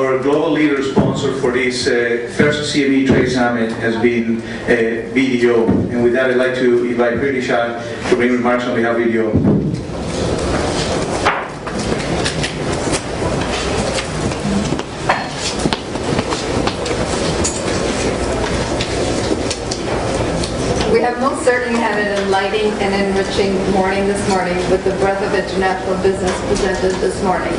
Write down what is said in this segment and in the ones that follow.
our global leader sponsor for this first CME Trade Summit has been BDO. And with that, I'd like to invite Pretty Shah to bring remarks on behalf of BDO. We have most certainly had an enlightening and enriching morning this morning with the breadth of international business presented this morning.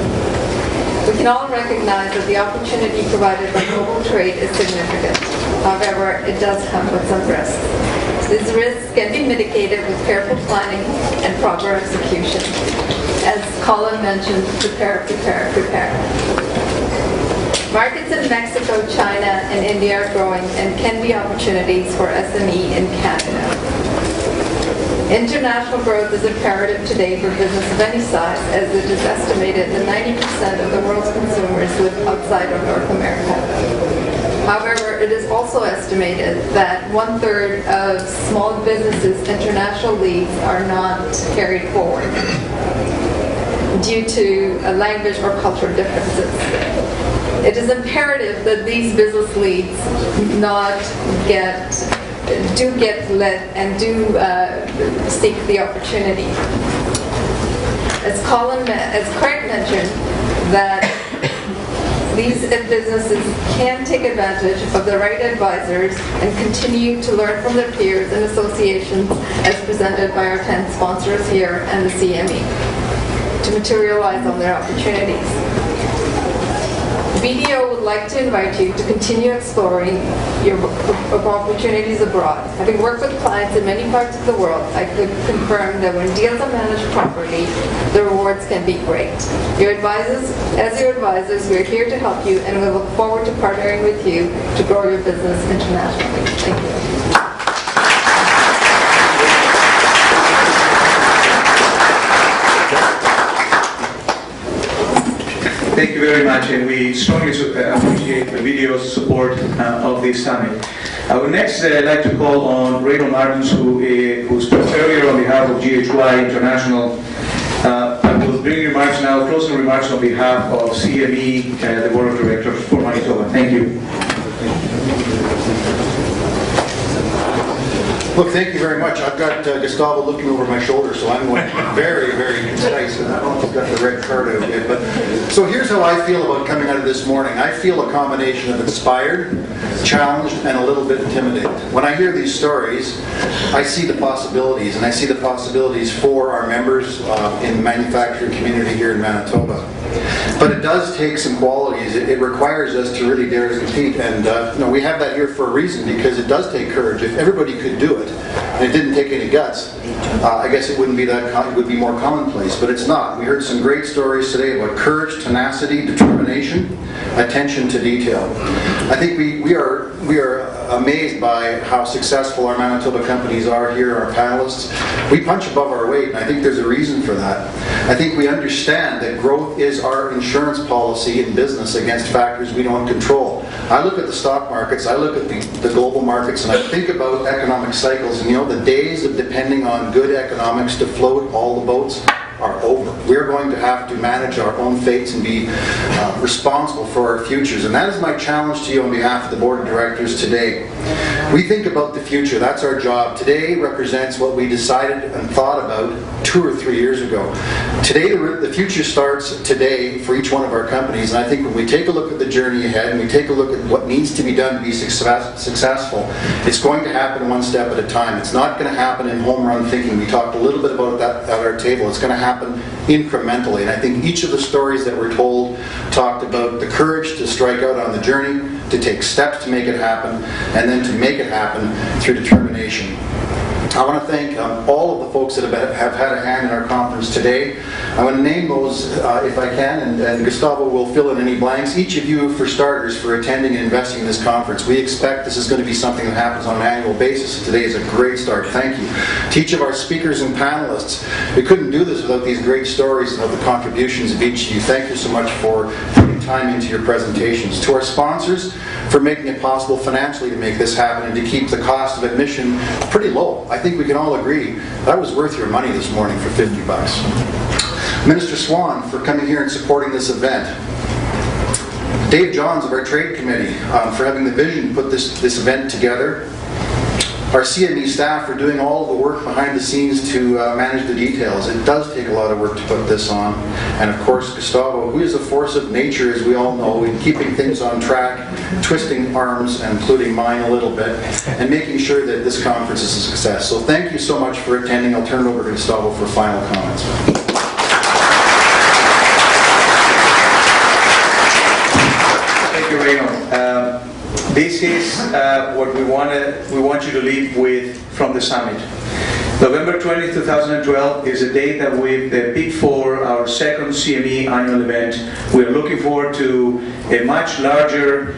We can all recognize that the opportunity provided by global trade is significant. However, it does come with some risks. These risks can be mitigated with careful planning and proper execution. As Colin mentioned, prepare, prepare, prepare. Markets in Mexico, China, and India are growing and can be opportunities for SME in Canada. International growth is imperative today for business of any size, as it is estimated that 90% of the world's consumers live outside of North America. However, it is also estimated that 1/3 of small businesses' international leads are not carried forward due to language or cultural differences. It is imperative that these business leads do get led and do seek the opportunity. As Craig mentioned, that these businesses can take advantage of the right advisors and continue to learn from their peers and associations as presented by our 10 sponsors here and the CME to materialize on their opportunities. BDO would like to invite you to continue exploring your opportunities abroad. Having worked with clients in many parts of the world, I could confirm that when deals are managed properly, the rewards can be great. As your advisors, we're here to help you, and we look forward to partnering with you to grow your business internationally. Thank you. Thank you very much, and we strongly appreciate the video's support of this summit. I would next like to call on Rachel Martins, who spoke earlier on behalf of GHY International. I will bring remarks now, closing remarks on behalf of CME, the Board of Directors for Manitoba. Thank you. Look, thank you very much. I've got Gustavo looking over my shoulder, so I'm going very, very concise. And I don't know if I've got the red card out yet. But so here's how I feel about coming out of this morning. I feel a combination of inspired, challenged, and a little bit intimidated. When I hear these stories, I see the possibilities, and I see the possibilities for our members in the manufacturing community here in Manitoba. But it does take some qualities. It requires us to really dare to compete, and we have that here for a reason, because it does take courage. If everybody could do it, and it didn't take any guts, I guess it wouldn't be it would be more commonplace, but it's not. We heard some great stories today about courage, tenacity, determination, attention to detail. I think we are amazed by how successful our Manitoba companies are here, our panelists. We punch above our weight, and I think there's a reason for that. I think we understand that growth is our insurance policy in business against factors we don't control. I look at the stock markets, I look at the global markets, and I think about economic cycles, and the days of depending on good economics to float all the boats are over. We're going to have to manage our own fates and be responsible for our futures. And that is my challenge to you on behalf of the Board of Directors today. We think about the future. That's our job. Today represents what we decided and thought about 2 or 3 years ago. Today, the future starts today for each one of our companies. And I think when we take a look at the journey ahead and we take a look at what needs to be done to be successful, it's going to happen one step at a time. It's not going to happen in home run thinking. We talked a little bit about that at our table. It's going to happen incrementally. And I think each of the stories that were told talked about the courage to strike out on the journey, to take steps to make it happen, and then to make it happen through determination. I want to thank all of the folks that have had a hand in our conference today. I want to name those if I can, and Gustavo will fill in any blanks. Each of you, for starters, for attending and investing in this conference. We expect this is going to be something that happens on an annual basis. Today is a great start. Thank you. To each of our speakers and panelists, we couldn't do this without these great stories and of the contributions of each of you. Thank you so much for putting time into your presentations. To our sponsors, for making it possible financially to make this happen and to keep the cost of admission pretty low. I think we can all agree that was worth your money this morning for $50. Minister Swan, for coming here and supporting this event. Dave Johns of our Trade Committee for having the vision to put this event together. Our CME staff for doing all the work behind the scenes to manage the details. It does take a lot of work to put this on. And of course, Gustavo, who is a force of nature, as we all know, in keeping things on track, twisting arms, including mine a little bit, and making sure that this conference is a success. So thank you so much for attending. I'll turn it over to Gustavo for final comments. Thank you, Raymond. This is what we want you to leave with from the summit. November 20, 2012 is a date that we've picked for our second CME annual event. We're looking forward to a much larger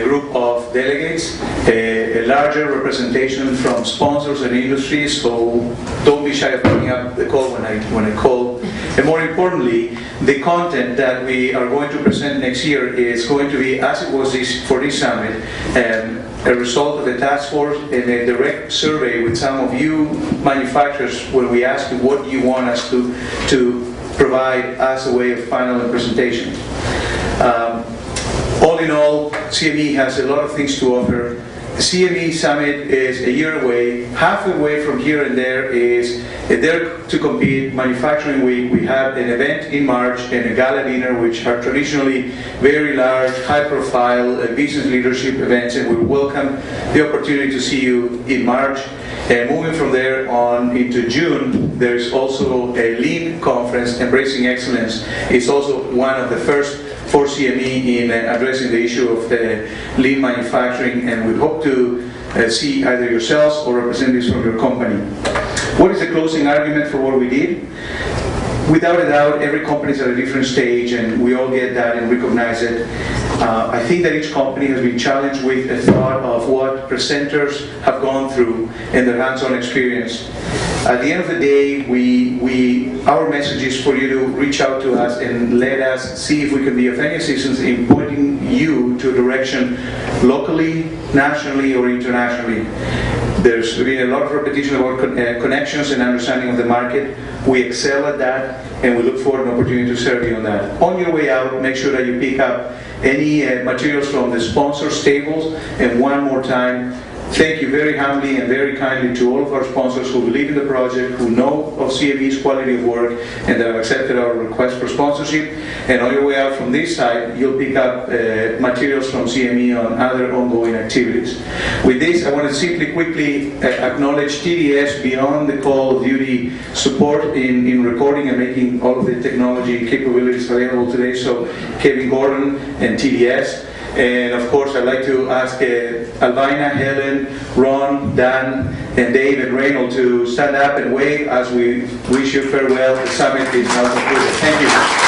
group of delegates, a larger representation from sponsors and industries, so don't be shy of picking up the call when I call. And more importantly, the content that we are going to present next year is going to be, as it was for this summit, a result of a task force and a direct survey with some of you manufacturers where we ask you what you want us to provide as a way of final presentation. All in all, CME has a lot of things to offer. The CME Summit is a year away. Halfway away from here and there is a Dare to Compete Manufacturing Week. We have an event in March and a gala dinner, which are traditionally very large, high-profile business leadership events, and we welcome the opportunity to see you in March. And moving from there on into June, there is also a Lean conference, Embracing Excellence. It's also one of the first for CME in addressing the issue of lean manufacturing, and we hope to see either yourselves or representatives from your company. What is the closing argument for what we did? Without a doubt, every company is at a different stage, and we all get that and recognize it. I think that each company has been challenged with a thought of what presenters have gone through and their hands-on experience. At the end of the day, our message is for you to reach out to us and let us see if we can be of any assistance in pointing you to a direction locally, nationally, or internationally. There's been a lot of repetition about connections and understanding of the market. We excel at that, and we look forward to an opportunity to serve you on that. On your way out, make sure that you pick up any materials from the sponsors' tables. And one more time, thank you very humbly and very kindly to all of our sponsors who believe in the project, who know of CME's quality of work, and that have accepted our request for sponsorship. And on your way out from this side, you'll pick up materials from CME on other ongoing activities. With this, I want to simply quickly acknowledge TDS beyond the call of duty support in recording and making all of the technology capabilities available today. So Kevin Gordon and TDS. And of course, I'd like to ask Albina, Helen, Ron, Dan, and Dave and Reynold to stand up and wave as we wish you farewell. The summit is now concluded. Thank you.